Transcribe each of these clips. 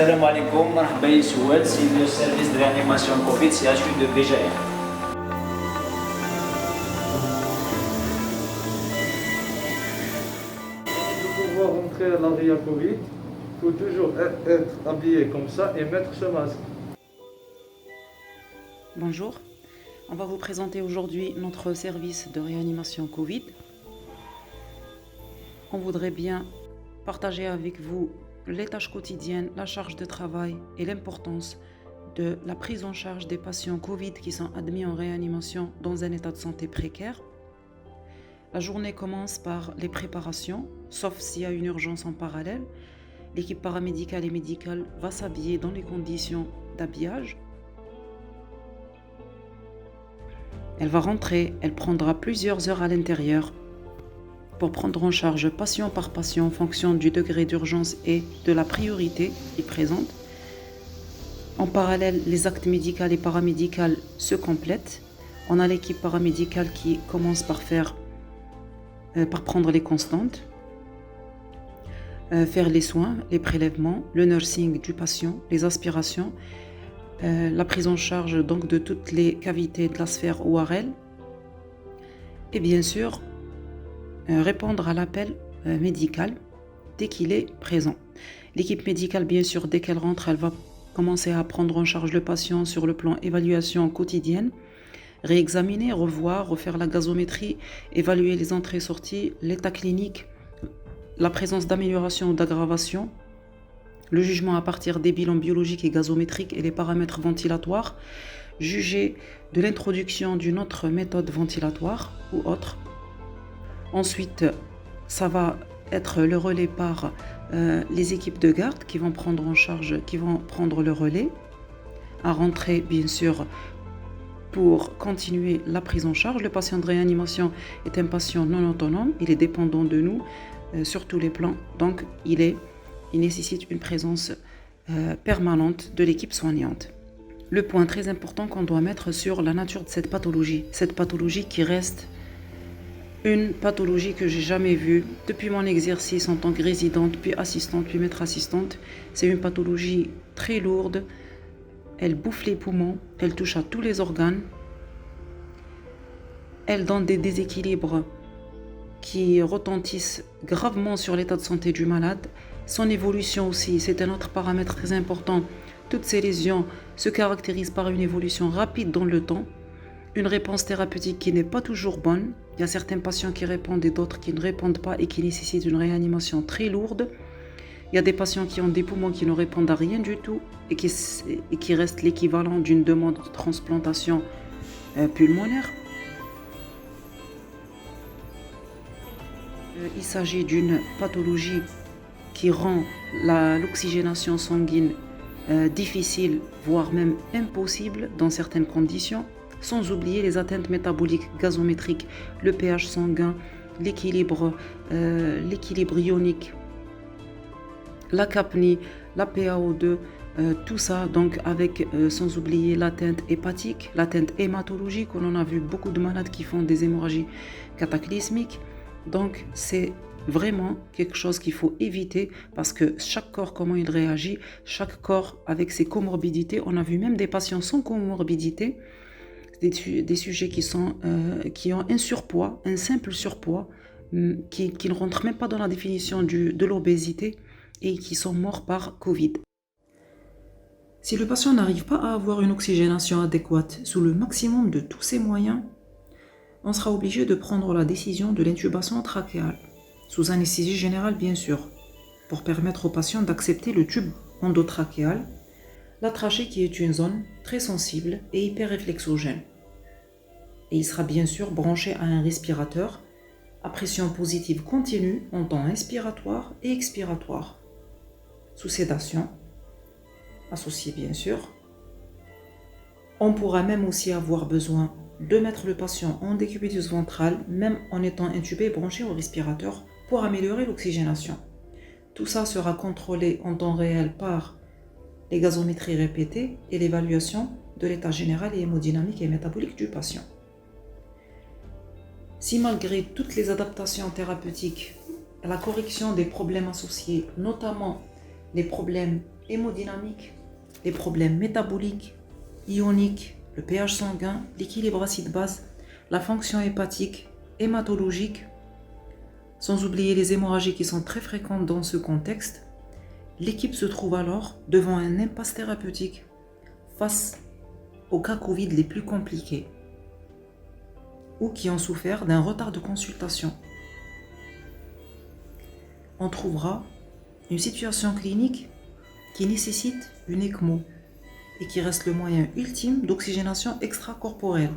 Salam alaikum, مرحبا يسوال, c'est le service de réanimation Covid CHU de Béjaïa. Pour pouvoir rentrer à l'area Covid, il faut toujours être habillé comme ça et mettre ce masque. Bonjour, on va vous présenter aujourd'hui notre service de réanimation Covid. On voudrait bien partager avec vous les tâches quotidiennes, la charge de travail et l'importance de la prise en charge des patients Covid qui sont admis en réanimation dans un état de santé précaire. La journée commence par les préparations, sauf s'il y a une urgence en parallèle. L'équipe paramédicale et médicale va s'habiller dans les conditions d'habillage. Elle va rentrer, elle prendra plusieurs heures à l'intérieur pour prendre en charge patient par patient en fonction du degré d'urgence et de la priorité qu'il présente. En parallèle, les actes médicaux et paramédicaux se complètent. On a l'équipe paramédicale qui commence par prendre les constantes, faire les soins, les prélèvements, le nursing du patient, les aspirations, la prise en charge donc de toutes les cavités de la sphère ORL et bien sûr répondre à l'appel médical dès qu'il est présent. L'équipe médicale, bien sûr, dès qu'elle rentre, elle va commencer à prendre en charge le patient sur le plan évaluation quotidienne, réexaminer, revoir, refaire la gazométrie, évaluer les entrées-sorties, l'état clinique, la présence d'amélioration ou d'aggravation, le jugement à partir des bilans biologiques et gazométriques et les paramètres ventilatoires, juger de l'introduction d'une autre méthode ventilatoire ou autre. Ensuite, ça va être le relais par les équipes de garde qui vont prendre en charge, qui vont prendre le relais à rentrer, bien sûr, pour continuer la prise en charge. Le patient de réanimation est un patient non autonome, il est dépendant de nous sur tous les plans, donc il nécessite une présence permanente de l'équipe soignante. Le point très important qu'on doit mettre sur la nature de cette pathologie qui reste une pathologie que j'ai jamais vue depuis mon exercice en tant que résidente, puis assistante, puis maître assistante. C'est une pathologie très lourde. Elle bouffe les poumons, elle touche à tous les organes. Elle donne des déséquilibres qui retentissent gravement sur l'état de santé du malade. Son évolution aussi, c'est un autre paramètre très important. Toutes ces lésions se caractérisent par une évolution rapide dans le temps, une réponse thérapeutique qui n'est pas toujours bonne. Il y a certains patients qui répondent et d'autres qui ne répondent pas et qui nécessitent une réanimation très lourde. Il y a des patients qui ont des poumons qui ne répondent à rien du tout et qui restent l'équivalent d'une demande de transplantation pulmonaire. Il s'agit d'une pathologie qui rend l'oxygénation sanguine difficile, voire même impossible dans certaines conditions, sans oublier les atteintes métaboliques gazométriques, le pH sanguin, l'équilibre ionique, la capnie, la PaO2, tout ça donc avec sans oublier l'atteinte hépatique, l'atteinte hématologique. On en a vu beaucoup de malades qui font des hémorragies cataclysmiques. Donc c'est vraiment quelque chose qu'il faut éviter parce que chaque corps, comment il réagit, chaque corps avec ses comorbidités. On a vu même des patients sans comorbidité, des sujets qui ont un surpoids, un simple surpoids, qui ne rentrent même pas dans la définition de l'obésité et qui sont morts par Covid. Si le patient n'arrive pas à avoir une oxygénation adéquate sous le maximum de tous ses moyens, on sera obligé de prendre la décision de l'intubation trachéale, sous anesthésie générale bien sûr, pour permettre au patient d'accepter le tube endotrachéal, la trachée qui est une zone très sensible et hyperréflexogène. Et il sera bien sûr branché à un respirateur à pression positive continue en temps inspiratoire et expiratoire, sous sédation, associée bien sûr. On pourra même aussi avoir besoin de mettre le patient en décubitus ventral, même en étant intubé et branché au respirateur pour améliorer l'oxygénation. Tout ça sera contrôlé en temps réel par les gazométries répétées et l'évaluation de l'état général et hémodynamique et métabolique du patient. Si malgré toutes les adaptations thérapeutiques, la correction des problèmes associés, notamment les problèmes hémodynamiques, les problèmes métaboliques, ioniques, le pH sanguin, l'équilibre acide-base, la fonction hépatique, hématologique, sans oublier les hémorragies qui sont très fréquentes dans ce contexte. L'équipe se trouve alors devant un impasse thérapeutique face aux cas Covid les plus compliqués ou qui ont souffert d'un retard de consultation. On trouvera une situation clinique qui nécessite une ECMO et qui reste le moyen ultime d'oxygénation extracorporelle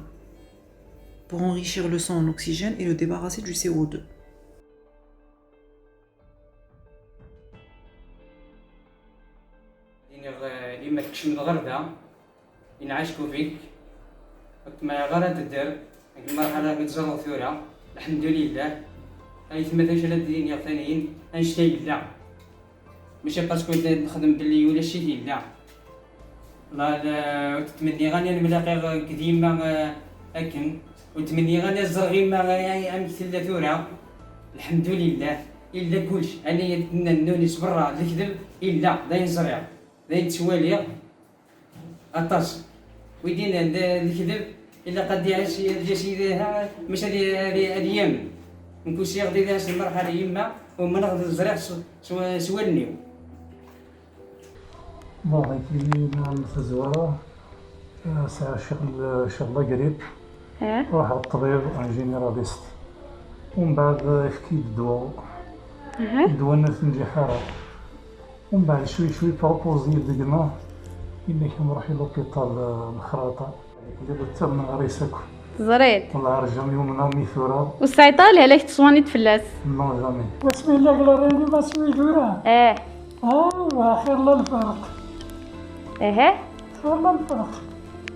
pour enrichir le sang en oxygène et le débarrasser du CO2. لما كنتش من الغردة ينعاش كوفيد كنت ما غير تدار المرحلة كتزرو ثورة الحمد لله أي ثما تاجر الدنيا ثانيين أنشتي لا ماشي باسكو نخدم باللي ولا شي لا لا تتمني غاني نملاقي قديمة أكن وتمني غاني الزرغي ما أمثل ثورة الحمد لله إلا كلش أنا يتمنى نونس برا الكذب إلا داين زريع داين تسوالي أطاس ويدين الكذب إلا قد يعيش جسيدها مش هذه الأيام نكون سيغدي هذه المرحلة يما وما ناخذ الزرع سوالنيو. والله في الزوارة ساعة شغلة قريب راح الطبيب انجينيراليست ومن بعد يحكي الدواء الناس الانتحارات ومن بعد شوي بروبوزي دقنا إني كنروح لوبيطال الخراطة اللي قلت من غير يسكو زريت والله رجعوا يومنا ميثورة والسيطال عليك تصواني تفلاس نو جامي بسم الله قلاريني ما سمي دورة خير الله الفرق خير الله الفرق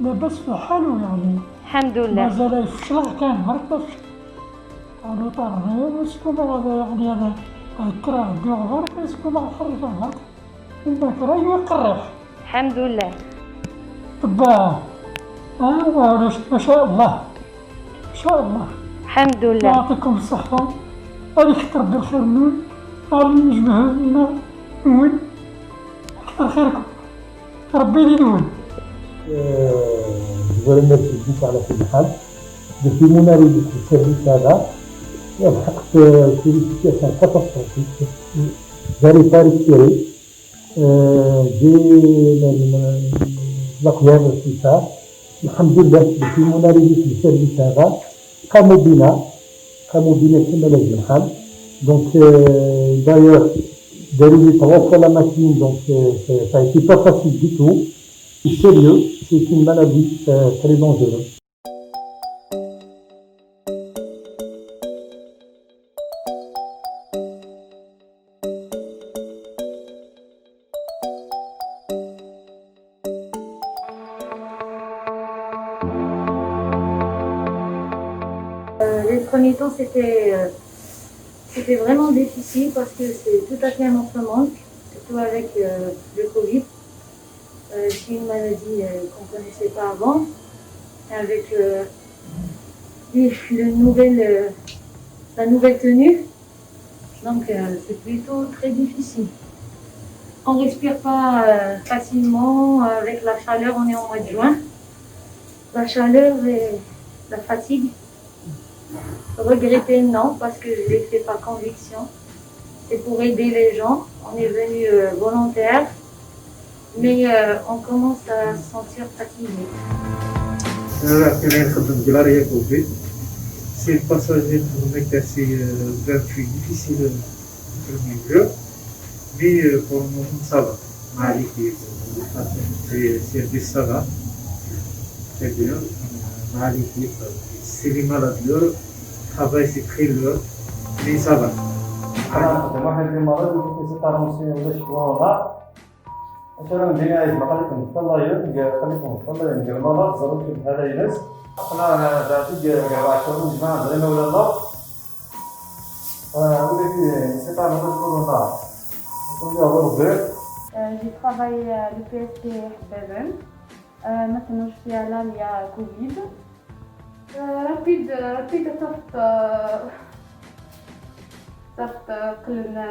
لاباس في حاله يعني الحمد لله مازال يفشل كان مركز قالوا طار اسكو هذا يعني هذا الكراه ديال غير اسكو ما خرج غير وما كراه يقرح الحمد لله طبا ما شاء الله ما شاء الله الحمد لله يعطيكم الصحة هذيك كتر بالخير نون غادي نجمعو لنا نون كتر خيركم ربي لي نون. Je voudrais remercier beaucoup على كل حال. Depuis mon arrivée au service là-bas, c'est une situation catastrophique. J'arrive pas à respirer. J'ai la fièvre, tout ça. Alhamdulillah, depuis mon arrivée au service là-bas, Kamobina, c'est malade الحال. Donc d'ailleurs, d'arriver 3 fois la machine, donc ça a été pas facile du tout. Sérieux, c'est une maladie très dangereuse. Les premiers temps, c'était vraiment difficile parce que c'est tout à fait un autre monde, surtout avec le Covid. C'est une maladie qu'on ne connaissait pas avant, avec la nouvelle tenue. Donc c'est plutôt très difficile. On ne respire pas facilement, avec la chaleur, on est en mois de juin. La chaleur et la fatigue. Regretter, non, parce que je l'ai fait par conviction. C'est pour aider les gens. On est venu volontaire. Mais on commence à se sentir fatigué. C'est le passager pour le mec assez gratuit, difficile pour le milieu, mais pour le moment ça va. C'est ça va, très bien. C'est les malades, le travail c'est très dur, mais ça va. مثلا بناء المقالة المطلعة خليكم مطلعة من المرض ضروري في هذا الناس أنا ذاتي 24 جماعة درنا ولا لا ولكن سيطر على كورونا يكون لي هضر غير. J'ai travaillé à l'EPSP Babel. Maintenant je suis à l'ALIA Covid. Rapide صرت قلنا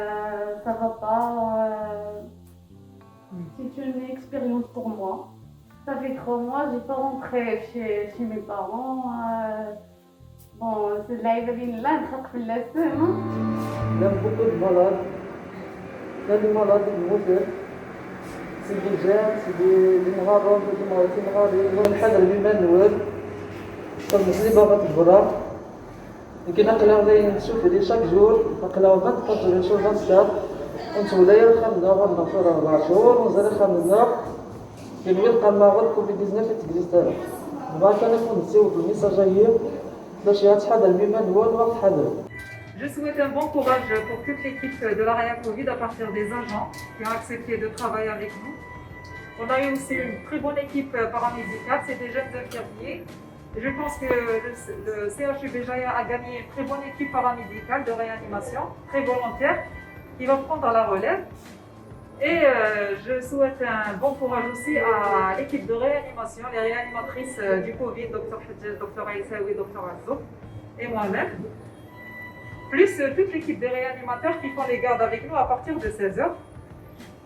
ça va pas C'est une expérience pour moi. Ça fait 3 mois, j'ai pas rentré chez mes parents. Bon, c'est de la Eveline là, il y a beaucoup de malades. Il y a des malades, des moutons. C'est des jeunes, c'est des مغاربة, des مغاربة. ونحضر بمانوال. كنمشي بابا البراق. لكن نقلاو دايما نشوف هذه شاك جور، نقلاو غير تفضل نشوف غنسكر. ونتولايا الخامدة غنضربو 4 شهور ونزال الخامدة. كنولي القمة غير كوفيد 19 تكزيست هذا. بغا كنكون نسيو بالميساجية باش يتحضر بمانوال وغتحضر. Je souhaite un bon courage pour toute l'équipe de l'AREA Covid à partir des agents qui ont accepté de travailler avec nous. On a eu aussi une très bonne équipe paramédicale, c'est des jeunes infirmiers. Je pense que le CHU Béjaïa a gagné une très bonne équipe paramédicale de réanimation, très volontaire, qui va prendre la relève. Et je souhaite un bon courage aussi à l'équipe de réanimation, les réanimatrices du Covid, Dr Fadjel, Dr Aïssaoui, Dr Azzouk et moi-même. Plus toute l'équipe des réanimateurs qui font les gardes avec nous à partir de 16h.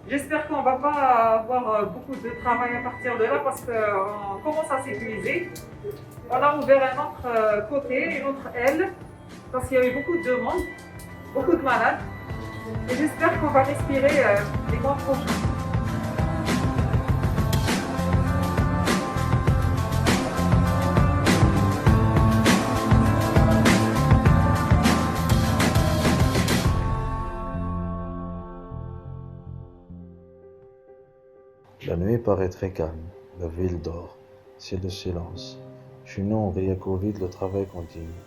J'espère qu'on ne va pas avoir beaucoup de travail à partir de là parce qu'on commence à s'épuiser. On a ouvert un autre côté, une autre aile, parce qu'il y a eu beaucoup de demandes, beaucoup de malades. Et j'espère qu'on va respirer les mois prochains. La nuit paraît très calme, la ville dort, c'est le silence. Chez nous, en Ria Covid, le travail continue.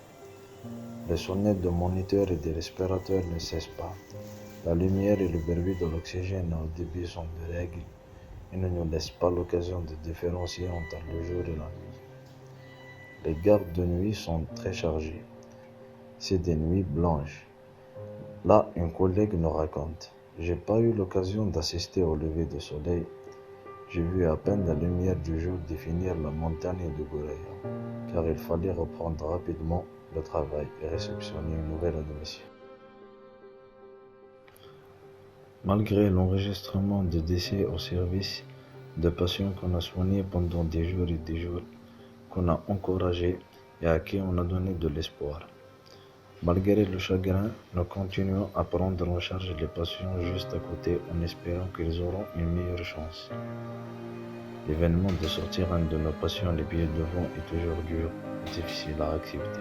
Les sonnettes de moniteurs et des respirateurs ne cessent pas. La lumière et le bruit de l'oxygène au début sont des règles et ne nous laissent pas l'occasion de différencier entre le jour et la nuit. Les gardes de nuit sont très chargés. C'est des nuits blanches. Là, une collègue nous raconte: j'ai pas eu l'occasion d'assister au lever du soleil. J'ai vu à peine la lumière du jour définir la montagne de Goureya, car il fallait reprendre rapidement le travail et réceptionner une nouvelle admission. Malgré l'enregistrement de décès au service, de patients qu'on a soignés pendant des jours et des jours, qu'on a encouragés et à qui on a donné de l'espoir. Malgré le chagrin, nous continuons à prendre en charge les patients juste à côté en espérant qu'ils auront une meilleure chance. L'événement de sortir un de nos patients les pieds devant est toujours dur et difficile à accepter.